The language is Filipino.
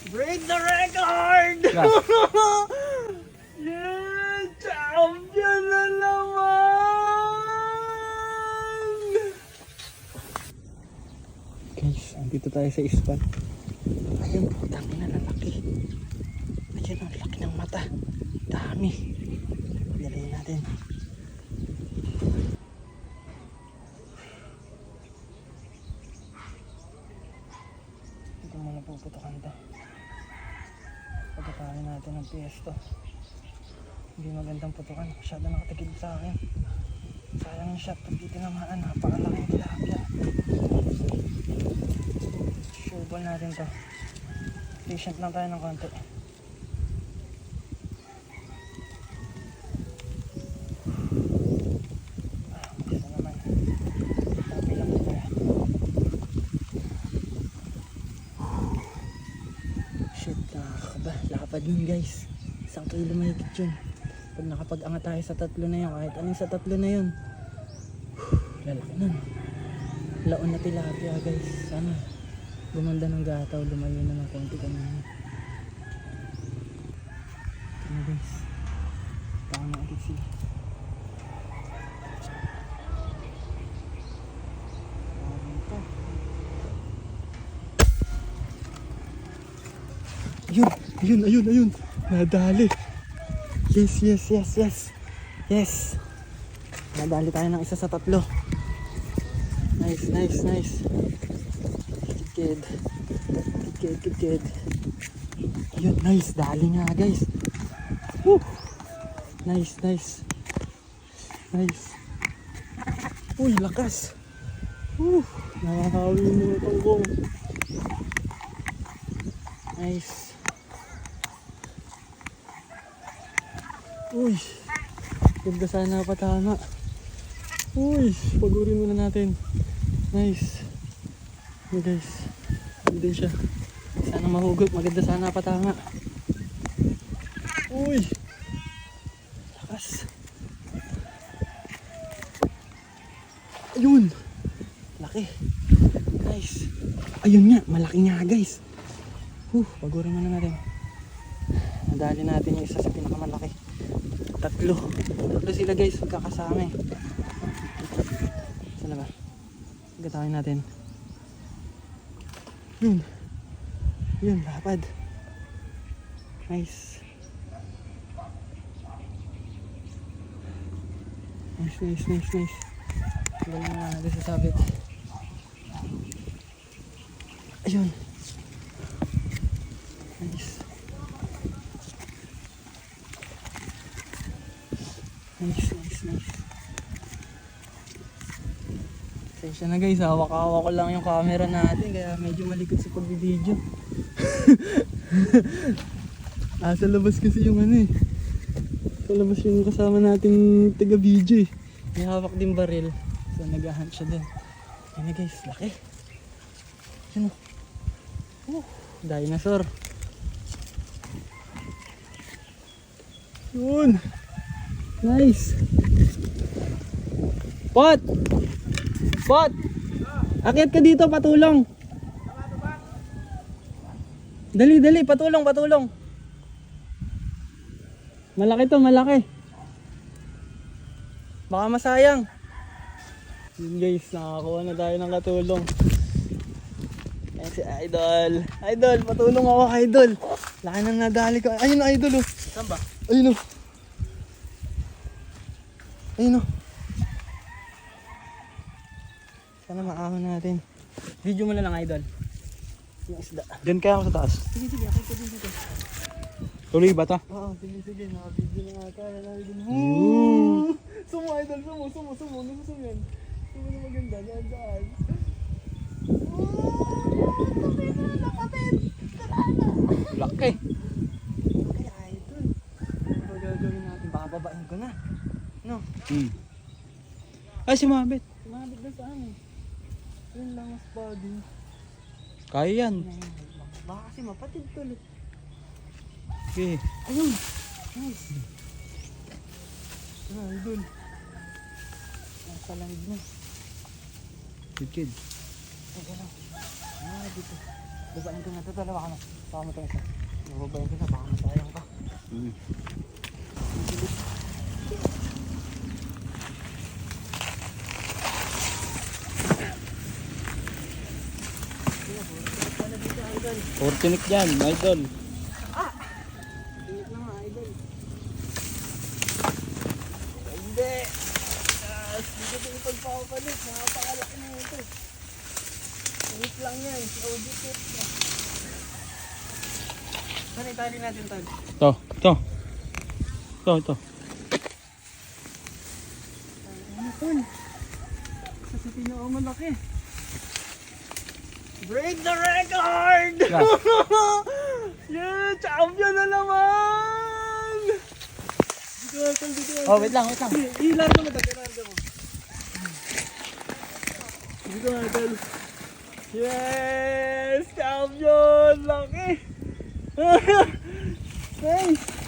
Break the record! Yeah. Yes! Champion na naman! Guys, andito tayo sa spot. Ayun, dami na lalaki. Ayun, ang laki ng mata. Dami. Dalihin natin. Ito muna puputukan to. Pagkakain natin ng piesto. Hindi magandang putukan. Masyado nakatigil sa akin. Sayang yung shot. Pag di tinamaan, napakalaking tilapia. Sureball natin to. Patient lang tayo ng konti. Gusto naman. Sabi lang ito. Shit, nakakaba. Lapad yun guys. 1 kilo mahigit yun. Pag nakapag-angat tayo sa 3 na yun, kahit anong sa 3 na yun, lalaki nun. Laon na tilapia guys. Sana gumanda ng gataw, lumayo na ng konti kanina. Ito na guys. Baka na agad sila. Ayun. Nadali. Yes. Nadali tayo ng 1 sa 3. Nice. Good kid. Ayun, nice. Dali nga guys. Woo! Nice. Uy, lakas. Nakakawi mo itong kong. Nice. Uy, ganda sana patama. Uy, pagurin muna natin. Nice. Hey guys, hindi siya. Sana mahugot, maganda sana patama. Uy, lakas. Ayun, laki. Nice. Ayun nga, malaki nga guys. Pagurin muna natin. Nadali natin yung isa sa pinakamalaki. 3 sila guys, magkakasama eh. Saan na ba? Gatakin natin. Yun, lapad. Nice. Galing na natin sa sabit. Ayun. Nice. Pasensya na guys, hawak-hawak ko lang yung camera natin kaya medyo malikot sa pag-video. Sa labas kasi yung sa labas yung kasama nating taga-video eh. May hawak din baril. So nag-hunt siya dun. Ayun na guys, laki. Yun o. Dinosaur. Yun. Nice. Pot! Akyat ka dito, patulong. Dali, patulong. Malaki. Baka masayang. Yun guys, nakakuha na tayo ng katulong. Ayan si Idol. Idol, patulong ako, Idol. Laki nang nadali ko. Ayun na, Idol. Saan ba? Ayun o. Sana maahon natin. Video mo na lang, Idol. Yung isda. Diyan kaya ako sa taas. Sige, ako ko din dito. Tuloy ba ta? Oo, sige. Naka-video na nga tayo. Sumo, Idol. Sumo. Nasusom yan. Sumo na maganda. Daan. Laki. Kaya, Idol. Ano gagawin natin? Baka babain ko na. No? Ay, si Mabit. Sumabit na saan eh. Yun lang mas body. Kaya yan. Baka kasi mapatid tuloy. Okay. Ayun! Nice! Idol. Nasa langid na. Good kid. Teka lang. Dito. Babain ko na ito, dalawa ka na. Baka mo tayo isa. Babain ko na, baka masayang ka. Hmm. Fortinik dyan, idol. Tingit na nga, idol. Hindi. Dito ko ipagpapalit. Nakapakalaki na ito. Tingit lang yan. Audit it. Saan itali natin, Tal? Ito, ito. Ito, ito. Ano, Tol? Sa pinakamalaki. Break the record! Yeah. Yeah, champion na naman! Dito na, Tol, dito na. Oh, wait lang, wait lang. Ilarga mo, ilarga mo. Dito na, Tol. Yes! Champion! Laki! Nice!